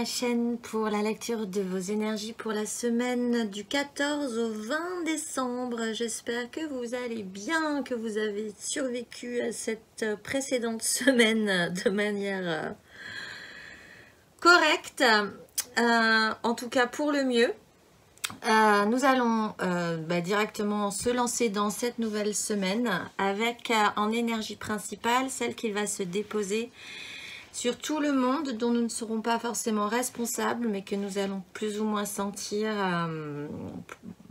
ma chaîne pour la lecture de vos énergies pour la semaine du 14 au 20 décembre. J'espère que vous allez bien, que vous avez survécu à cette précédente semaine de manière correcte, en tout cas pour le mieux. Nous allons directement se lancer dans cette nouvelle semaine avec en énergie principale celle qui va se déposer sur tout le monde, dont nous ne serons pas forcément responsables, mais que nous allons plus ou moins sentir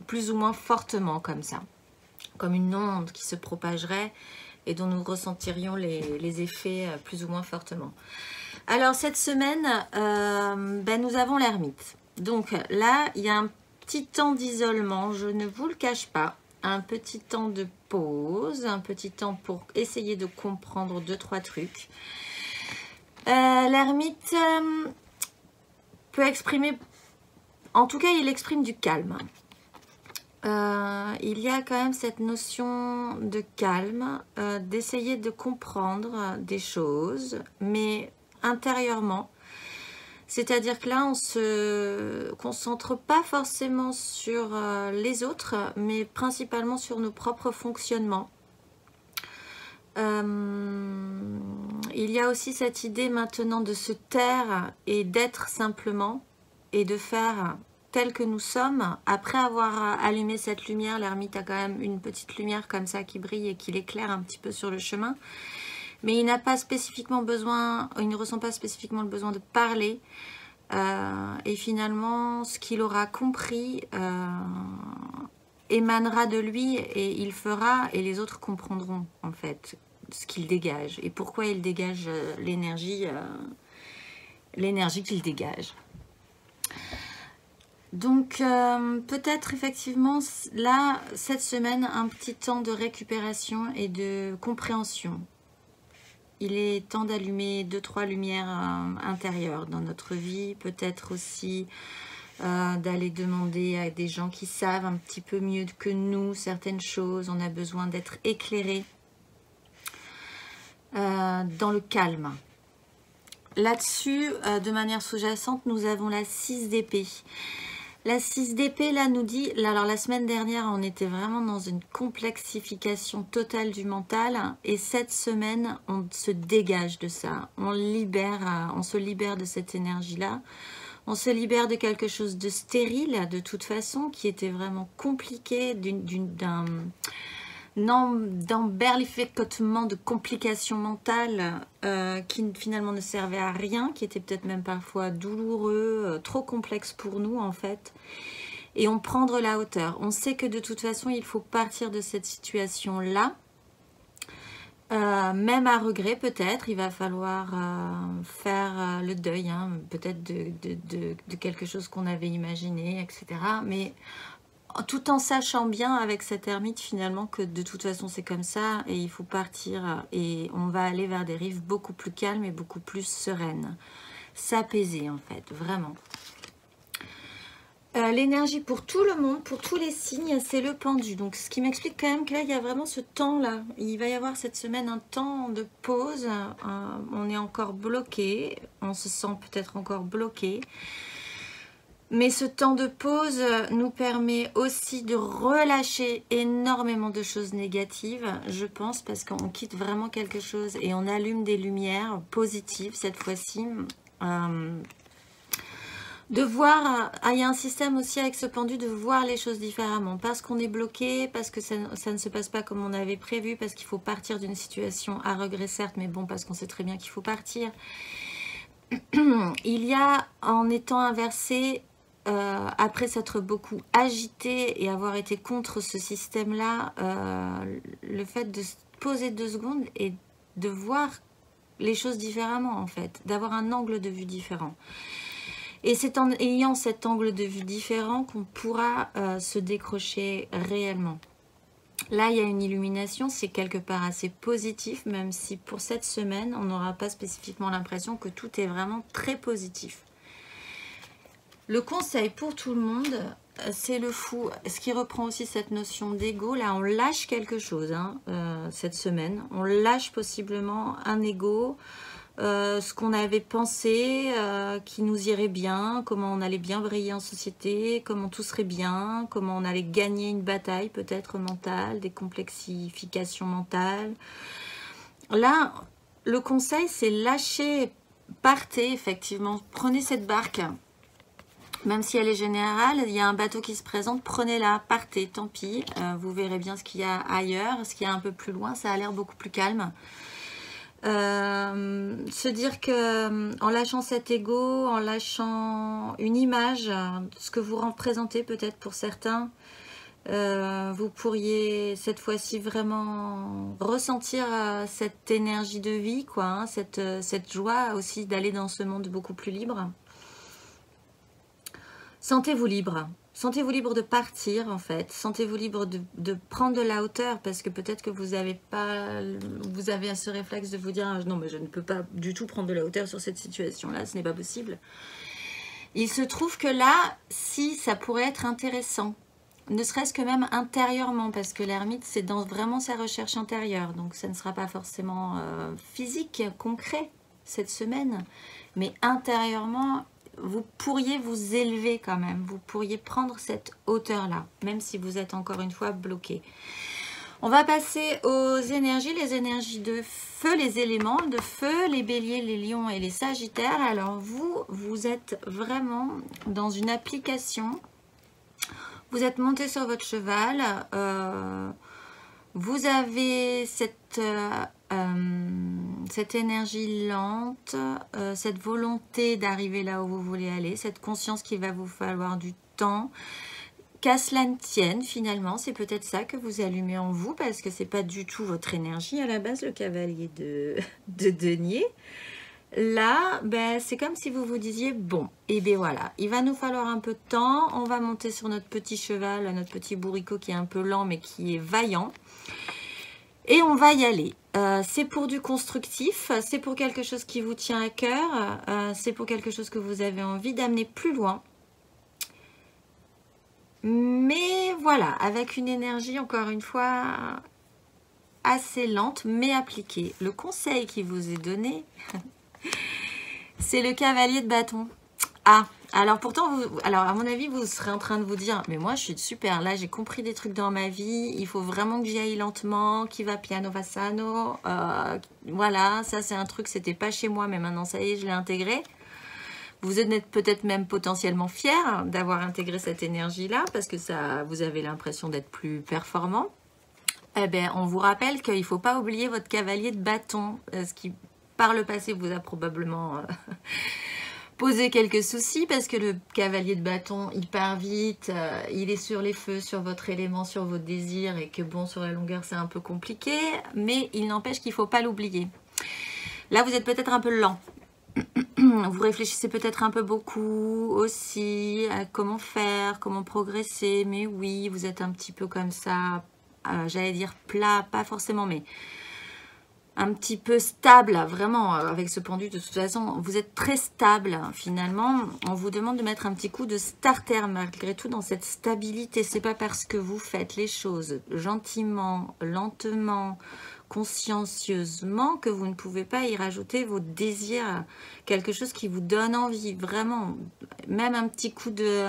plus ou moins fortement comme ça, comme une onde qui se propagerait et dont nous ressentirions les effets plus ou moins fortement. Alors cette semaine, nous avons l'ermite. Donc là, il y a un petit temps d'isolement, je ne vous le cache pas, un petit temps de pause, un petit temps pour essayer de comprendre 2-3 trucs. L'ermite peut exprimer, en tout cas il exprime du calme. Il y a quand même cette notion de calme, d'essayer de comprendre des choses, mais intérieurement. C'est-à-dire que là, on se concentre pas forcément sur les autres, mais principalement sur nos propres fonctionnements. Il y a aussi cette idée maintenant de se taire et d'être simplement et de faire tel que nous sommes. Après avoir allumé cette lumière, l'ermite a quand même une petite lumière comme ça qui brille et qui l'éclaire un petit peu sur le chemin. Mais il n'a pas spécifiquement besoin, il ne ressent pas spécifiquement le besoin de parler. Et finalement, ce qu'il aura compris émanera de lui et il fera, et les autres comprendront en fait ce qu'il dégage et pourquoi il dégage l'énergie qu'il dégage. Donc peut-être effectivement là, cette semaine, un petit temps de récupération et de compréhension. Il est temps d'allumer 2-3 lumières intérieures dans notre vie, peut-être aussi d'aller demander à des gens qui savent un petit peu mieux que nous certaines choses. On a besoin d'être éclairé dans le calme. Là-dessus, de manière sous-jacente, nous avons la 6 d'épée. La 6 d'épée, là, nous dit... Alors, la semaine dernière, on était vraiment dans une complexification totale du mental. Et cette semaine, on se dégage de ça. On se libère de cette énergie-là. On se libère de quelque chose de stérile, de toute façon, qui était vraiment compliqué, d'un emberlificotement de complications mentales qui finalement ne servaient à rien, qui étaient peut-être même parfois douloureux, trop complexes pour nous en fait. Et on prend de la hauteur. On sait que de toute façon, il faut partir de cette situation-là. Même à regret peut-être, il va falloir faire le deuil, hein, peut-être de quelque chose qu'on avait imaginé, etc. Mais tout en sachant bien avec cette ermite finalement que de toute façon c'est comme ça et il faut partir et on va aller vers des rives beaucoup plus calmes et beaucoup plus sereines. S'apaiser en fait, vraiment. L'énergie pour tout le monde, pour tous les signes, c'est le pendu. Donc ce qui m'explique quand même que là il y a vraiment ce temps-là. Il va y avoir cette semaine un temps de pause. On est encore bloqué, on se sent peut-être encore bloqué. Mais ce temps de pause nous permet aussi de relâcher énormément de choses négatives, je pense, parce qu'on quitte vraiment quelque chose et on allume des lumières positives cette fois-ci. De voir, il y a un système aussi avec ce pendu de voir les choses différemment, parce qu'on est bloqué, parce que ça ne se passe pas comme on avait prévu, parce qu'il faut partir d'une situation à regret certes, mais bon, parce qu'on sait très bien qu'il faut partir. Il y a, en étant inversé, après s'être beaucoup agité et avoir été contre ce système-là, le fait de se poser 2 secondes et de voir les choses différemment en fait, d'avoir un angle de vue différent. Et c'est en ayant cet angle de vue différent qu'on pourra se décrocher réellement. Là, il y a une illumination, c'est quelque part assez positif, même si pour cette semaine, on n'aura pas spécifiquement l'impression que tout est vraiment très positif. Le conseil pour tout le monde, c'est le fou. Ce qui reprend aussi cette notion d'ego. Là, on lâche quelque chose hein, cette semaine. On lâche possiblement un ego, ce qu'on avait pensé, qui nous irait bien, comment on allait bien briller en société, comment tout serait bien, comment on allait gagner une bataille peut-être mentale, des complexifications mentales. Là, le conseil, c'est lâcher, partez effectivement, prenez cette barque. Même si elle est générale, il y a un bateau qui se présente, prenez-la, partez, tant pis. Vous verrez bien ce qu'il y a ailleurs, ce qu'il y a un peu plus loin, ça a l'air beaucoup plus calme. Se dire que en lâchant cet ego, en lâchant une image, ce que vous représentez peut-être pour certains, vous pourriez cette fois-ci vraiment ressentir cette énergie de vie, quoi, hein, cette joie aussi d'aller dans ce monde beaucoup plus libre. Sentez-vous libre. Sentez-vous libre de partir, en fait. Sentez-vous libre de prendre de la hauteur, parce que peut-être que vous avez ce réflexe de vous dire « Non, mais je ne peux pas du tout prendre de la hauteur sur cette situation-là, ce n'est pas possible. » Il se trouve que là, si, ça pourrait être intéressant. Ne serait-ce que même intérieurement, parce que l'ermite, c'est dans vraiment sa recherche intérieure. Donc, ça ne sera pas forcément physique, concret, cette semaine. Mais intérieurement, vous pourriez vous élever quand même. Vous pourriez prendre cette hauteur-là, même si vous êtes encore une fois bloqué. On va passer aux énergies, les énergies de feu, les éléments de feu, les béliers, les lions et les sagittaires. Alors vous êtes vraiment dans une application. Vous êtes monté sur votre cheval. Vous avez cette énergie lente, cette volonté d'arriver là où vous voulez aller, cette conscience qu'il va vous falloir du temps. Qu'à cela ne tienne, finalement, c'est peut-être ça que vous allumez en vous, parce que c'est pas du tout votre énergie à la base, le cavalier de denier. Là, ben, c'est comme si vous vous disiez, bon, et bien voilà, il va nous falloir un peu de temps, on va monter sur notre petit cheval, notre petit bourricot qui est un peu lent, mais qui est vaillant. Et on va y aller. C'est pour du constructif, c'est pour quelque chose qui vous tient à cœur, c'est pour quelque chose que vous avez envie d'amener plus loin. Mais voilà, avec une énergie, encore une fois, assez lente, mais appliquée. Le conseil qui vous est donné, c'est le cavalier de bâton. Ah, alors pourtant, alors à mon avis, vous serez en train de vous dire, mais moi je suis super, là j'ai compris des trucs dans ma vie, il faut vraiment que j'y aille lentement, qui va piano va sano, voilà, ça c'est un truc, c'était pas chez moi, mais maintenant ça y est, je l'ai intégré. Vous êtes peut-être même potentiellement fier d'avoir intégré cette énergie-là, parce que ça, vous avez l'impression d'être plus performant. Eh bien, on vous rappelle qu'il ne faut pas oublier votre cavalier de bâton, ce qui, par le passé, vous a probablement posé quelques soucis, parce que le cavalier de bâton, il part vite, il est sur les feux, sur votre élément, sur vos désirs, et que bon, sur la longueur, c'est un peu compliqué, mais il n'empêche qu'il ne faut pas l'oublier. Là, vous êtes peut-être un peu lent. Vous réfléchissez peut-être un peu beaucoup aussi à comment faire, comment progresser, mais oui, vous êtes un petit peu comme ça, j'allais dire plat, pas forcément, mais un petit peu stable, vraiment, avec ce pendu, de toute façon, vous êtes très stable, finalement. On vous demande de mettre un petit coup de starter, malgré tout, dans cette stabilité. C'est pas parce que vous faites les choses gentiment, lentement, consciencieusement, que vous ne pouvez pas y rajouter vos désirs, quelque chose qui vous donne envie, vraiment. Même un petit coup de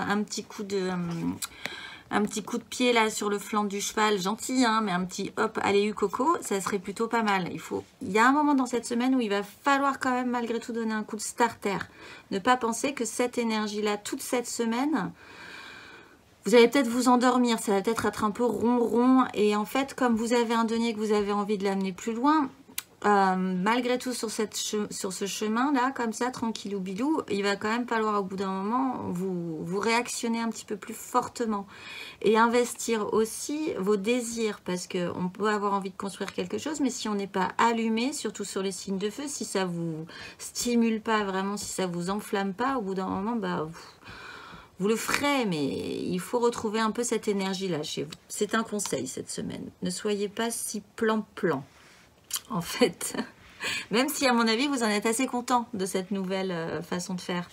pied là sur le flanc du cheval, gentil, hein, mais un petit hop, allez coco, ça serait plutôt pas mal. Il y a un moment dans cette semaine où il va falloir quand même malgré tout donner un coup de starter. Ne pas penser que cette énergie-là, toute cette semaine, vous allez peut-être vous endormir, ça va peut-être être un peu rond. Et en fait, comme vous avez un denier que vous avez envie de l'amener plus loin, malgré tout sur ce chemin-là, comme ça, tranquillou bilou, il va quand même falloir au bout d'un moment vous réactionner un petit peu plus fortement. Et investir aussi vos désirs, parce qu'on peut avoir envie de construire quelque chose, mais si on n'est pas allumé, surtout sur les signes de feu, si ça vous stimule pas vraiment, si ça vous enflamme pas, au bout d'un moment, bah, vous le ferez, mais il faut retrouver un peu cette énergie-là chez vous. C'est un conseil cette semaine. Ne soyez pas si plan-plan, en fait. Même si, à mon avis, vous en êtes assez content de cette nouvelle façon de faire.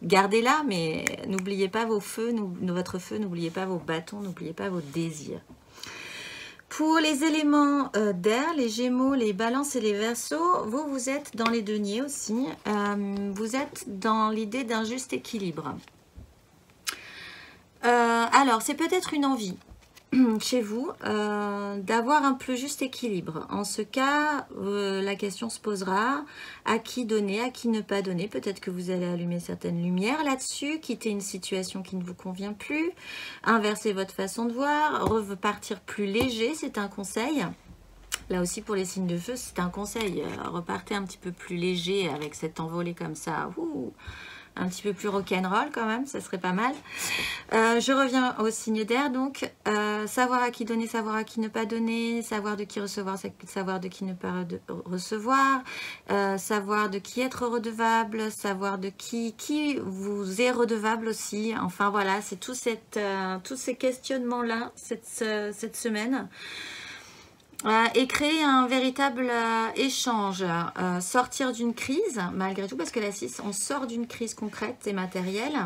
Gardez-la, mais n'oubliez pas vos feux, votre feu, n'oubliez pas vos bâtons, n'oubliez pas vos désirs. Pour les éléments d'air, les Gémeaux, les Balances et les Verseaux, vous êtes dans les deniers aussi. Vous êtes dans l'idée d'un juste équilibre. Alors, c'est peut-être une envie chez vous d'avoir un plus juste équilibre. En ce cas, la question se posera à qui donner, à qui ne pas donner. Peut-être que vous allez allumer certaines lumières là-dessus, quitter une situation qui ne vous convient plus, inverser votre façon de voir, repartir plus léger, c'est un conseil. Là aussi pour les signes de feu, c'est un conseil. Repartez un petit peu plus léger avec cette envolée comme ça. Ouh, un petit peu plus rock'n'roll quand même, ça serait pas mal. Je reviens au signe d'air, donc savoir à qui donner, savoir à qui ne pas donner, savoir de qui recevoir, savoir de qui ne pas recevoir, savoir de qui être redevable, savoir de qui vous est redevable aussi. Enfin voilà, c'est tous ces questionnements-là cette semaine. Et créer un véritable échange, sortir d'une crise, malgré tout, parce que la 6, on sort d'une crise concrète et matérielle,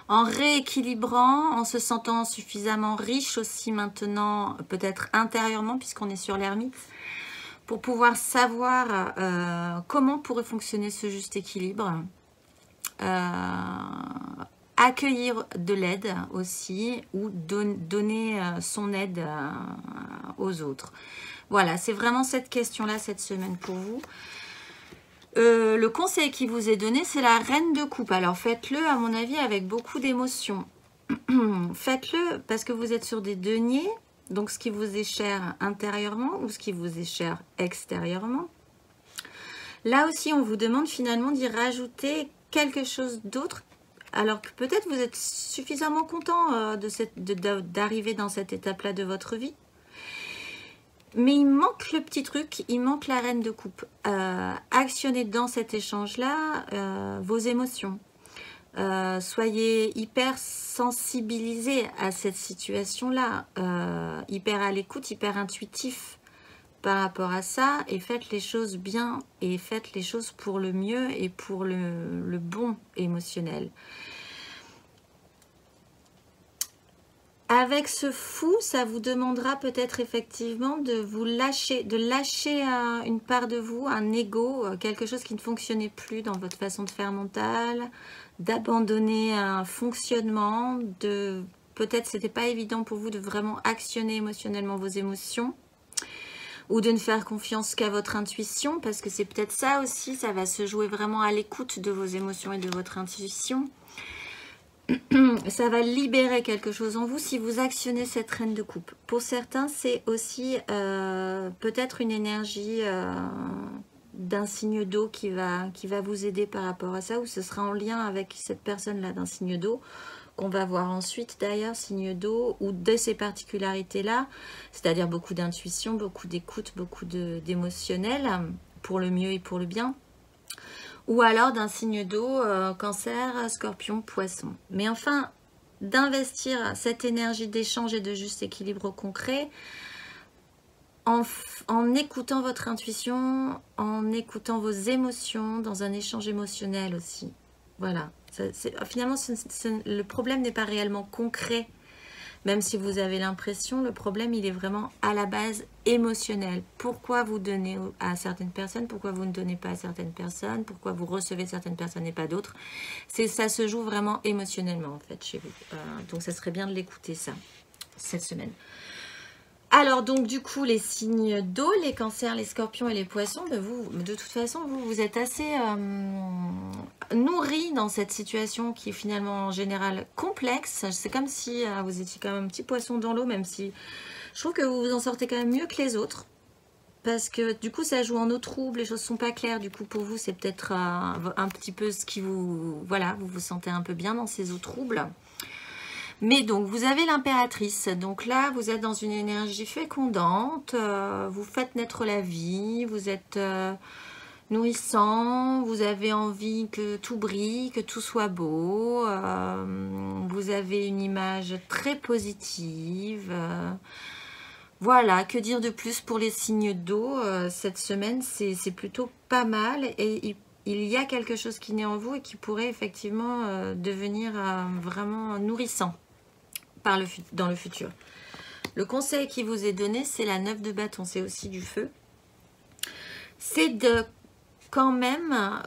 en rééquilibrant, en se sentant suffisamment riche aussi maintenant, peut-être intérieurement, puisqu'on est sur l'ermite, pour pouvoir savoir comment pourrait fonctionner ce juste équilibre. Accueillir de l'aide aussi ou donner son aide aux autres. Voilà, c'est vraiment cette question-là cette semaine pour vous. Le conseil qui vous est donné, c'est la reine de coupe. Alors faites-le, à mon avis, avec beaucoup d'émotion. Faites-le parce que vous êtes sur des deniers, donc ce qui vous est cher intérieurement ou ce qui vous est cher extérieurement. Là aussi, on vous demande finalement d'y rajouter quelque chose d'autre. Alors que peut-être vous êtes suffisamment content d'arriver dans cette étape-là de votre vie. Mais il manque le petit truc, il manque la reine de coupe. Actionnez dans cet échange-là vos émotions. Soyez hyper sensibilisés à cette situation-là. Hyper à l'écoute, hyper intuitif par rapport à ça. Et faites les choses bien et faites les choses pour le mieux et pour le bon émotionnel. Avec ce fou, ça vous demandera peut-être effectivement de vous lâcher, une part de vous, un ego, quelque chose qui ne fonctionnait plus dans votre façon de faire mentale, d'abandonner un fonctionnement, peut-être c'était pas évident pour vous de vraiment actionner émotionnellement vos émotions, ou de ne faire confiance qu'à votre intuition, parce que c'est peut-être ça aussi, ça va se jouer vraiment à l'écoute de vos émotions et de votre intuition. Ça va libérer quelque chose en vous si vous actionnez cette reine de coupe. Pour certains, c'est aussi peut-être une énergie d'un signe d'eau qui va vous aider par rapport à ça, ou ce sera en lien avec cette personne-là d'un signe d'eau, qu'on va voir ensuite d'ailleurs, signe d'eau, ou de ces particularités-là, c'est-à-dire beaucoup d'intuition, beaucoup d'écoute, beaucoup d'émotionnel, pour le mieux et pour le bien. Ou alors d'un signe d'eau, cancer, scorpion, poisson. Mais enfin, d'investir cette énergie d'échange et de juste équilibre concret en écoutant votre intuition, en écoutant vos émotions, dans un échange émotionnel aussi. Voilà. Finalement, le problème n'est pas réellement concret. Même si vous avez l'impression, le problème, il est vraiment à la base émotionnel. Pourquoi vous donnez à certaines personnes, pourquoi vous ne donnez pas à certaines personnes, pourquoi vous recevez certaines personnes et pas d'autres. Ça se joue vraiment émotionnellement, en fait, chez vous. Donc, ça serait bien de l'écouter, ça, cette semaine. Alors, donc, du coup, les signes d'eau, les cancers, les scorpions et les poissons, de toute façon, vous êtes assez nourris dans cette situation qui est finalement, en général, complexe. C'est comme si vous étiez quand même un petit poisson dans l'eau, même si je trouve que vous vous en sortez quand même mieux que les autres. Parce que, du coup, ça joue en eau trouble, les choses ne sont pas claires. Du coup, pour vous, c'est peut-être un petit peu ce qui vous... Voilà, vous vous sentez un peu bien dans ces eaux troubles. Mais donc, vous avez l'impératrice. Donc là, vous êtes dans une énergie fécondante. Vous faites naître la vie. Vous êtes nourrissant. Vous avez envie que tout brille, que tout soit beau. Vous avez une image très positive. Voilà, que dire de plus pour les signes d'eau. Cette semaine, c'est plutôt pas mal. Et il y a quelque chose qui naît en vous et qui pourrait effectivement devenir vraiment nourrissant dans le futur. Le conseil qui vous est donné, c'est la 9 de bâton, c'est aussi du feu. C'est de quand même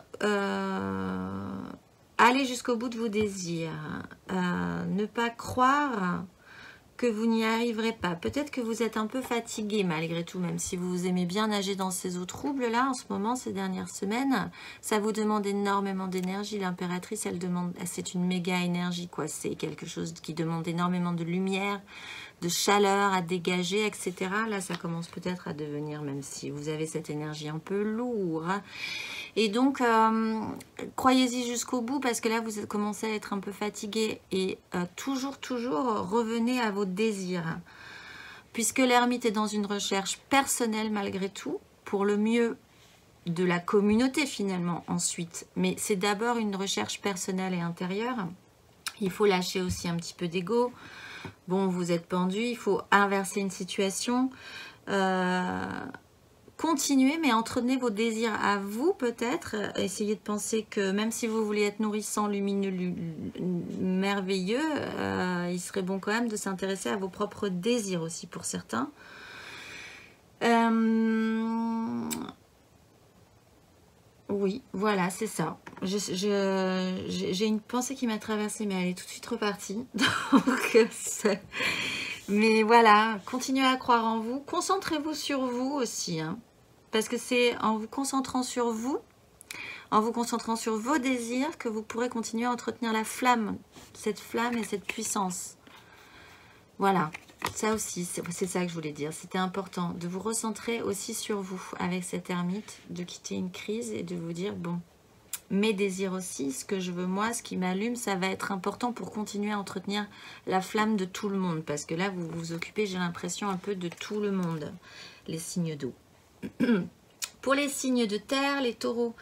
aller jusqu'au bout de vos désirs. Ne pas croire que vous n'y arriverez pas. Peut-être que vous êtes un peu fatigué malgré tout, même si vous aimez bien nager dans ces eaux troubles là en ce moment, ces dernières semaines. Ça vous demande énormément d'énergie. L'impératrice, elle demande, c'est une méga énergie quoi. C'est quelque chose qui demande énormément de lumière, de chaleur à dégager, etc. Là, ça commence peut-être à devenir, même si vous avez cette énergie un peu lourde. Et donc, croyez-y jusqu'au bout parce que là, vous commencez à être un peu fatigué. Et toujours, revenez à vos désirs. Puisque l'ermite est dans une recherche personnelle malgré tout, pour le mieux de la communauté finalement ensuite. Mais c'est d'abord une recherche personnelle et intérieure. Il faut lâcher aussi un petit peu d'ego. Bon, vous êtes pendu, il faut inverser une situation. Continuez, mais entretenez vos désirs à vous peut-être. Essayez de penser que même si vous voulez être nourrissant, lumineux, merveilleux, il serait bon quand même de s'intéresser à vos propres désirs aussi pour certains. Oui, voilà, c'est ça. J'ai une pensée qui m'a traversée, mais elle est tout de suite repartie. Donc, mais voilà, continuez à croire en vous. Concentrez-vous sur vous aussi. Hein, parce que c'est en vous concentrant sur vous, en vous concentrant sur vos désirs, que vous pourrez continuer à entretenir la flamme. Cette flamme et cette puissance. Voilà. Ça aussi, c'est ça que je voulais dire. C'était important de vous recentrer aussi sur vous avec cette ermite, de quitter une crise et de vous dire, bon, mes désirs aussi, ce que je veux moi, ce qui m'allume, ça va être important pour continuer à entretenir la flamme de tout le monde. Parce que là, vous vous occupez, j'ai l'impression, un peu de tout le monde, les signes d'eau. Pour les signes de terre, les taureaux,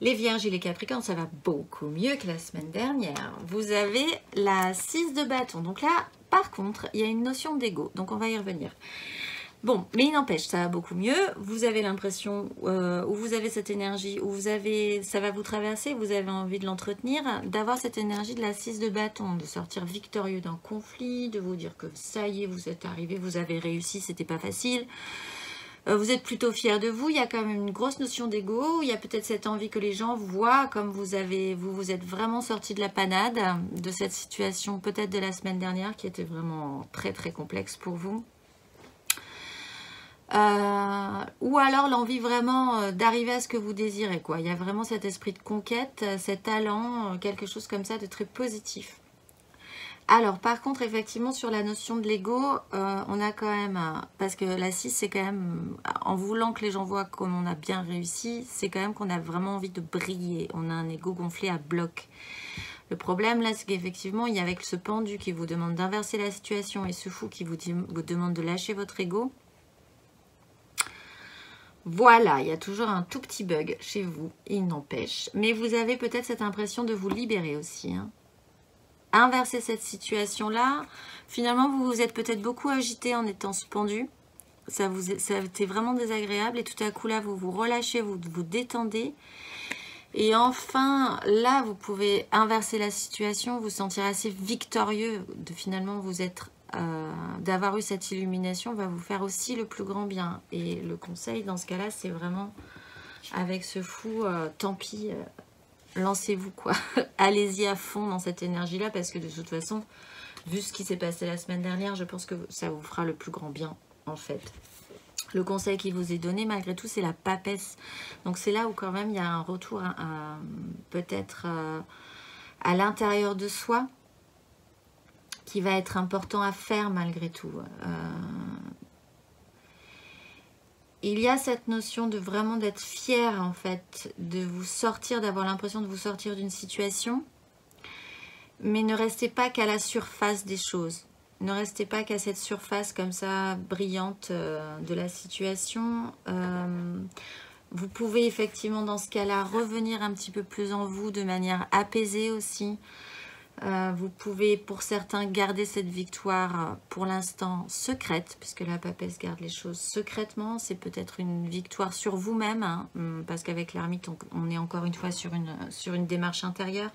les vierges et les capricornes, ça va beaucoup mieux que la semaine dernière. Vous avez la 6 de bâton. Donc là, par contre, il y a une notion d'ego. Donc on va y revenir. Bon, mais il n'empêche, ça va beaucoup mieux. Vous avez l'impression, où vous avez cette énergie, où vous avez, ça va vous traverser, vous avez envie de l'entretenir, d'avoir cette énergie de la 6 de bâton, de sortir victorieux d'un conflit, de vous dire que ça y est, vous êtes arrivé, vous avez réussi, c'était pas facile. Vous êtes plutôt fier de vous, il y a quand même une grosse notion d'ego, il y a peut-être cette envie que les gens voient comme vous êtes vraiment sorti de la panade, de cette situation peut-être de la semaine dernière qui était vraiment très très complexe pour vous. Ou alors l'envie vraiment d'arriver à ce que vous désirez, quoi. Il y a vraiment cet esprit de conquête, cet allant, quelque chose comme ça de très positif. Alors, par contre, effectivement, sur la notion de l'ego, on a quand même... parce que la 6, c'est quand même... En voulant que les gens voient comme on a bien réussi, c'est quand même qu'on a vraiment envie de briller. On a un ego gonflé à bloc. Le problème, là, c'est qu'effectivement, il y a avec ce pendu qui vous demande d'inverser la situation et ce fou qui vous demande de lâcher votre ego. Voilà, il y a toujours un tout petit bug chez vous, il n'empêche. Mais vous avez peut-être cette impression de vous libérer aussi, hein. Inverser cette situation-là, finalement, vous vous êtes peut-être beaucoup agité en étant suspendu. Ça a été vraiment désagréable et tout à coup, là, vous vous relâchez, vous vous détendez. Et enfin, là, vous pouvez inverser la situation, vous sentir assez victorieux de finalement vous être... d'avoir eu cette illumination va vous faire aussi le plus grand bien. Et le conseil, dans ce cas-là, c'est vraiment, avec ce fou, tant pis... lancez-vous quoi, allez-y à fond dans cette énergie-là parce que de toute façon, vu ce qui s'est passé la semaine dernière, je pense que ça vous fera le plus grand bien en fait. Le conseil qui vous est donné malgré tout, c'est la papesse. Donc c'est là où quand même il y a un retour peut-être à l'intérieur de soi qui va être important à faire malgré tout. Il y a cette notion de vraiment d'être fier en fait, de vous sortir, d'avoir l'impression de vous sortir d'une situation. Mais ne restez pas qu'à la surface des choses. Ne restez pas qu'à cette surface comme ça, brillante de la situation. Vous pouvez effectivement dans ce cas-là revenir un petit peu plus en vous de manière apaisée aussi. Vous pouvez pour certains garder cette victoire pour l'instant secrète, puisque la papesse garde les choses secrètement. C'est peut-être une victoire sur vous-même, hein, parce qu'avec l'ermite, on est encore une fois sur une démarche intérieure.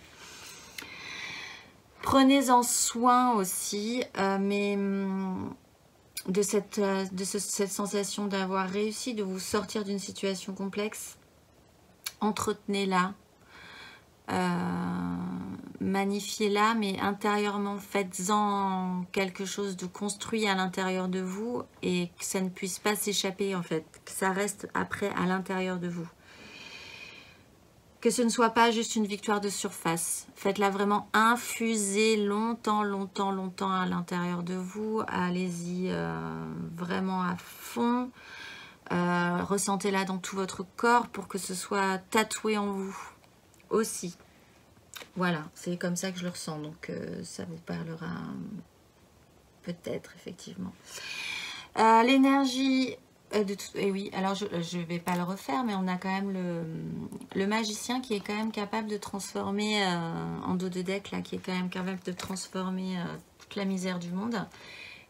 Prenez-en soin aussi, mais cette sensation d'avoir réussi, de vous sortir d'une situation complexe. Entretenez-la, magnifiez-la, mais intérieurement, faites-en quelque chose de construit à l'intérieur de vous et que ça ne puisse pas s'échapper en fait, que ça reste après à l'intérieur de vous. Que ce ne soit pas juste une victoire de surface. Faites-la vraiment infuser longtemps, longtemps, longtemps à l'intérieur de vous. Allez-y vraiment à fond. Ressentez-la dans tout votre corps pour que ce soit tatoué en vous aussi. Voilà, c'est comme ça que je le ressens. Donc ça vous parlera peut-être effectivement. L'énergie... et oui, alors je ne vais pas le refaire, mais on a quand même le magicien qui est quand même capable de transformer, en dos de deck, là, qui est quand même capable de transformer toute la misère du monde.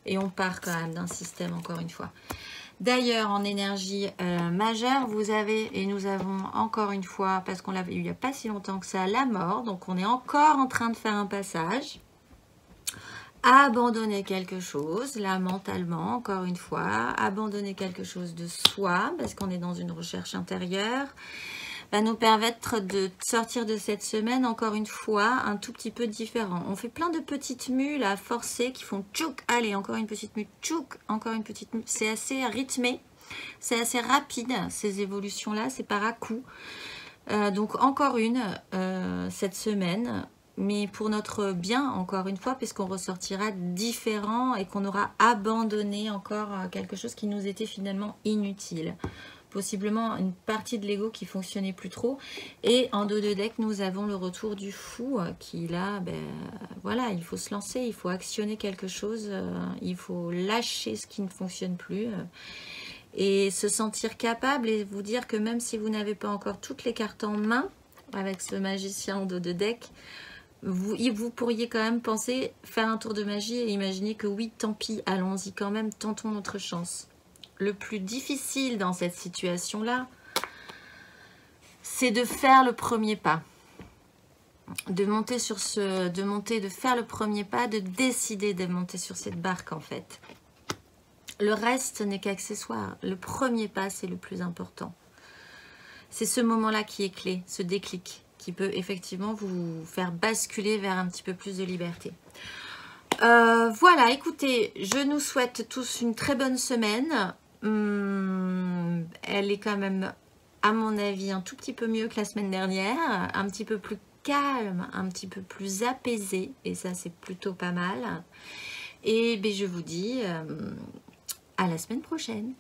Et on part quand même d'un système, encore une fois. D'ailleurs, en énergie majeure, vous avez, et nous avons encore une fois, parce qu'on l'a vu il n'y a pas si longtemps que ça, la mort. Donc on est encore en train de faire un passage. Abandonner quelque chose, là mentalement, encore une fois, abandonner quelque chose de soi, parce qu'on est dans une recherche intérieure, va nous permettre de sortir de cette semaine, encore une fois, un tout petit peu différent. On fait plein de petites mues, là, forcées, qui font tchouk, allez, encore une petite mue, tchouk, encore une petite mue. C'est assez rythmé, c'est assez rapide, ces évolutions-là, c'est par à-coups. Donc, encore une, cette semaine, mais pour notre bien, encore une fois, puisqu'on ressortira différent et qu'on aura abandonné encore quelque chose qui nous était finalement inutile. Possiblement une partie de l'ego qui fonctionnait plus trop. Et en dos de deck, nous avons le retour du fou qui là, ben, voilà, il faut se lancer, il faut actionner quelque chose, il faut lâcher ce qui ne fonctionne plus. Et se sentir capable et vous dire que même si vous n'avez pas encore toutes les cartes en main, avec ce magicien en dos de deck, vous pourriez quand même penser faire un tour de magie et imaginer que oui, tant pis, allons-y quand même, tentons notre chance. Le plus difficile dans cette situation-là, c'est de faire le premier pas. De faire le premier pas, de décider de monter sur cette barque en fait. Le reste n'est qu'accessoire. Le premier pas, c'est le plus important. C'est ce moment-là qui est clé, ce déclic, qui peut effectivement vous faire basculer vers un petit peu plus de liberté. Voilà, écoutez, je nous souhaite tous une très bonne semaine. Elle est quand même, à mon avis, un tout petit peu mieux que la semaine dernière, un petit peu plus calme, un petit peu plus apaisée, et ça c'est plutôt pas mal. Et ben, je vous dis à la semaine prochaine.